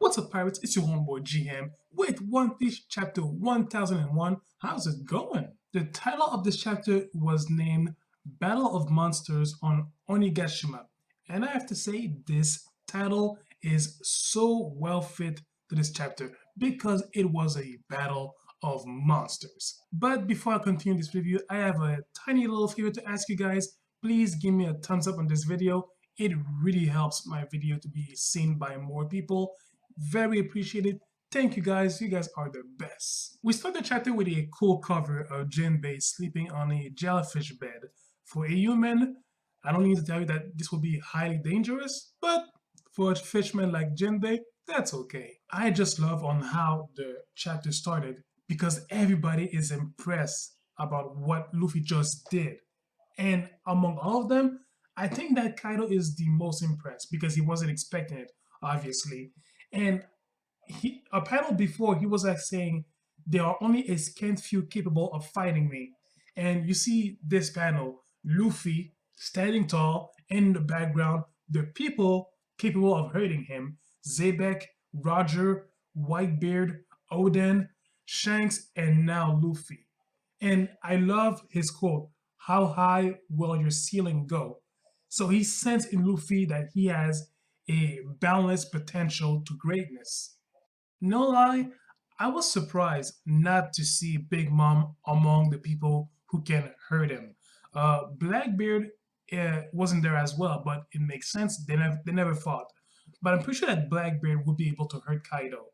What's up, pirates? It's your homeboy GM with One Piece chapter 1001. How's it going? The title of this chapter was named Battle of Monsters on Onigashima. And I have to say, this title is so well fit to this chapter because it was a battle of monsters. But before I continue this review, I have a tiny little favor to ask you guys. Please give me a thumbs up on this video. It really helps my video to be seen by more people. Very appreciated. Thank you guys. You guys are the best. We start the chapter with a cool cover of Jinbei sleeping on a jellyfish bed. For a human, I don't need to tell you that this will be highly dangerous, but for a fisherman like Jinbei, that's okay. I just love on how the chapter started because everybody is impressed about what Luffy just did. And among all of them, I think that Kaido is the most impressed because he wasn't expecting it, obviously. And a panel before, he was like saying, there are only a scant few capable of fighting me. And you see this panel, Luffy standing tall, and in the background, the people capable of hurting him, Zebek, Roger, Whitebeard, Oden, Shanks, and now Luffy. And I love his quote, how high will your ceiling go? So he sensed in Luffy that he has a boundless potential to greatness. No lie, I was surprised not to see Big Mom among the people who can hurt him. Blackbeard wasn't there as well, but it makes sense. They never fought. But I'm pretty sure that Blackbeard would be able to hurt Kaido.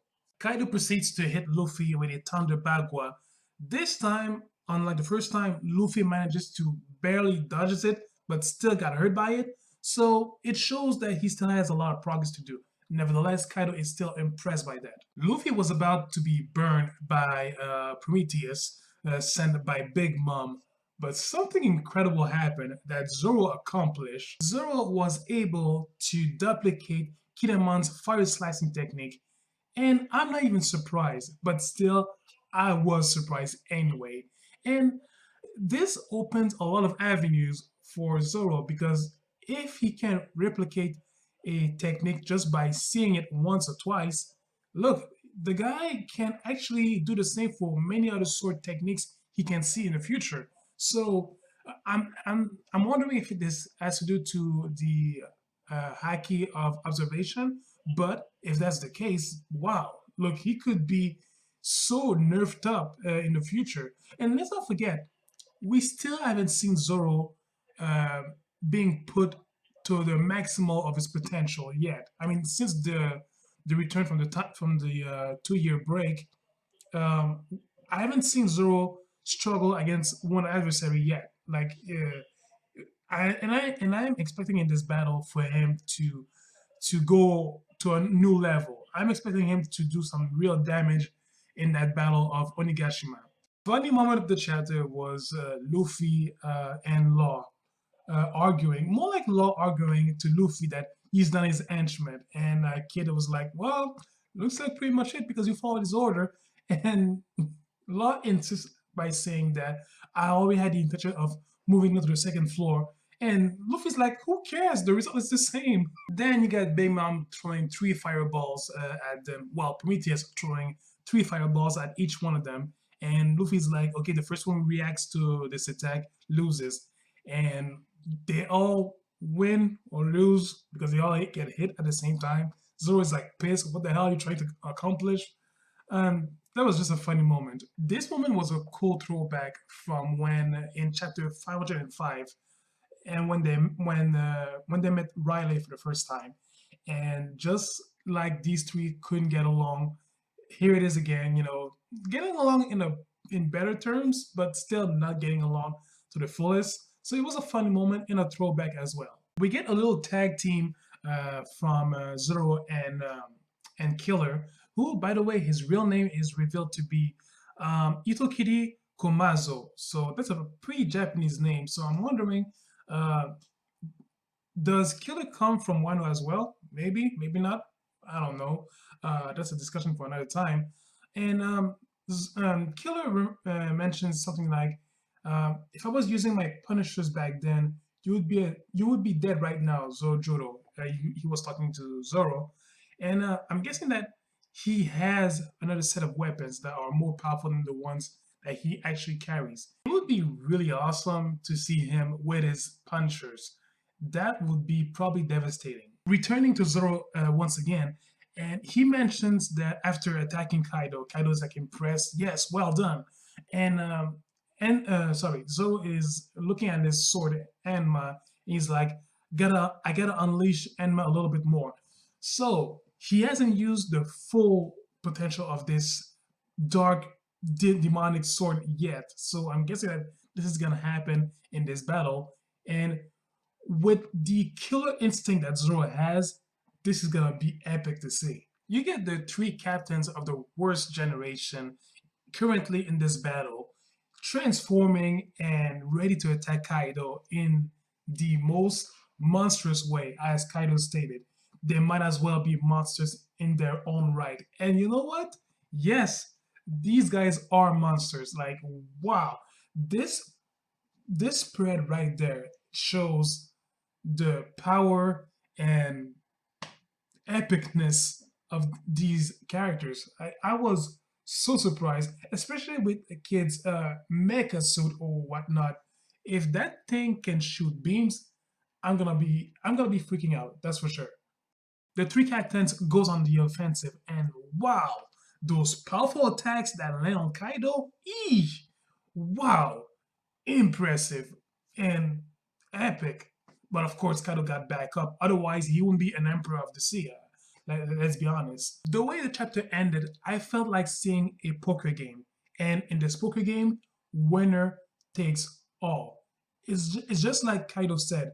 Kaido proceeds to hit Luffy with a Thunder Bagua. This time, unlike the first time, Luffy manages to barely dodges it, but still got hurt by it. So it shows that he still has a lot of progress to do. Nevertheless, Kaido is still impressed by that. Luffy was about to be burned by Prometheus, sent by Big Mom, but something incredible happened that Zoro accomplished. Zoro was able to duplicate Kidamon's fire slicing technique, and I'm not even surprised, but still, I was surprised anyway. And this opens a lot of avenues for Zoro because if he can replicate a technique just by seeing it once or twice, look, the guy can actually do the same for many other sword techniques he can see in the future. So I'm wondering if this has to do to the haki of observation, but if that's the case, wow, look, he could be so nerfed up in the future. And let's not forget, we still haven't seen Zoro uh, being put to the maximal of his potential yet. I mean, since the return from the 2 year break, um, I haven't seen Zoro struggle against one adversary yet. Like, I'm expecting in this battle for him to go to a new level. I'm expecting him to do some real damage in that battle of Onigashima. Funny moment of the chapter was Luffy and Law arguing, more like Law arguing to Luffy that he's done his henchman, and Kid was like, "Well, looks like pretty much it because you followed his order." And Law insists by saying that I already had the intention of moving into the second floor. And Luffy's like, who cares? The result is the same. Then you get Big Mom throwing 3 fireballs at them. Well, Prometheus throwing 3 fireballs at each one of them. And Luffy's like, okay, the first one reacts to this attack, loses. And they all win or lose because they all get hit at the same time. Zoro is like pissed. What the hell are you trying to accomplish? That was just a funny moment. This moment was a cool throwback from when in chapter 505, and when they met Riley for the first time, and just like these three couldn't get along, here it is again. You know, getting along in better terms, but still not getting along to the fullest. So it was a funny moment and a throwback as well. We get a little tag team from Zoro and Killer, who, by the way, his real name is revealed to be Itokiri Komazo. So that's a pretty Japanese name. So I'm wondering, uh, does Killer come from Wano as well? Maybe, maybe not. I don't know. That's a discussion for another time. And Killer mentions something like, "If I was using my punishers back then, you would be dead right now, Zojuro." He was talking to Zoro, and I'm guessing that he has another set of weapons that are more powerful than the ones that he actually carries. It would be really awesome to see him with his punchers. That would be probably devastating. Returning to Zoro once again, and he mentions that after attacking Kaido, Kaido's like impressed. Yes, well done. And sorry, Zoro is looking at his sword, Enma. He's like, I gotta unleash Enma a little bit more. So he hasn't used the full potential of this dark demonic sword yet. So I'm guessing that this is gonna happen in this battle. And with the killer instinct that Zoro has, this is gonna be epic to see. You get the three captains of the worst generation currently in this battle, transforming and ready to attack Kaido in the most monstrous way, as Kaido stated. They might as well be monsters in their own right. And you know what? Yes, these guys are monsters. Like, wow, this spread right there shows the power and epicness of these characters. I was so surprised, especially with a kid's mecha suit or whatnot. If that thing can shoot beams, I'm gonna be freaking out. That's for sure. The three captains goes on the offensive, and wow, those powerful attacks that land on Kaido, eesh, wow, impressive and epic. But of course, Kaido got back up. Otherwise, he wouldn't be an emperor of the sea. Let's be honest. The way the chapter ended, I felt like seeing a poker game. And in this poker game, winner takes all. It's just like Kaido said,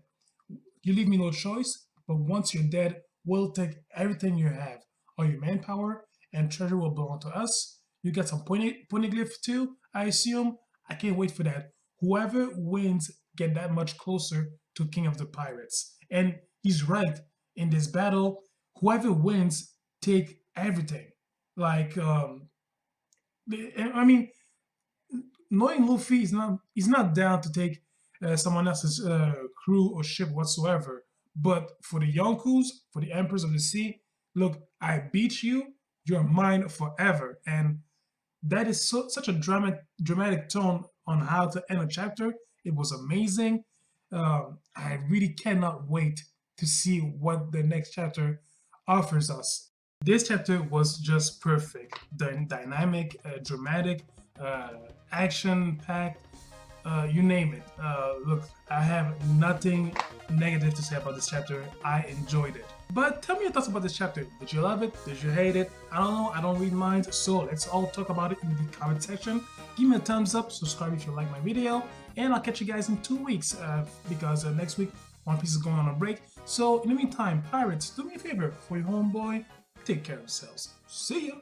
you leave me no choice, but once you're dead, we'll take everything you have. All your manpower and treasure will belong to us. You get some poneglyph too, I assume. I can't wait for that. Whoever wins get that much closer to King of the Pirates. And he's right. In this battle, whoever wins take everything. Like, I mean, knowing Luffy, he's not down to take someone else's crew or ship whatsoever. But for the Yonkous, for the Emperors of the Sea, look, I beat you. You're mine forever. And that is such a dramatic tone on how to end a chapter. It was amazing. I really cannot wait to see what the next chapter offers us. This chapter was just perfect. Dynamic, dramatic, action packed, you name it. Look, I have nothing negative to say about this chapter. I enjoyed it. But tell me your thoughts about this chapter. Did you love it? Did you hate it? I don't know. I don't read minds. So let's all talk about it in the comment section. Give me a thumbs up. Subscribe if you like my video. And I'll catch you guys in 2 weeks because next week One Piece is going on a break. So in the meantime, pirates, do me a favor for your homeboy. Take care of yourselves. See ya.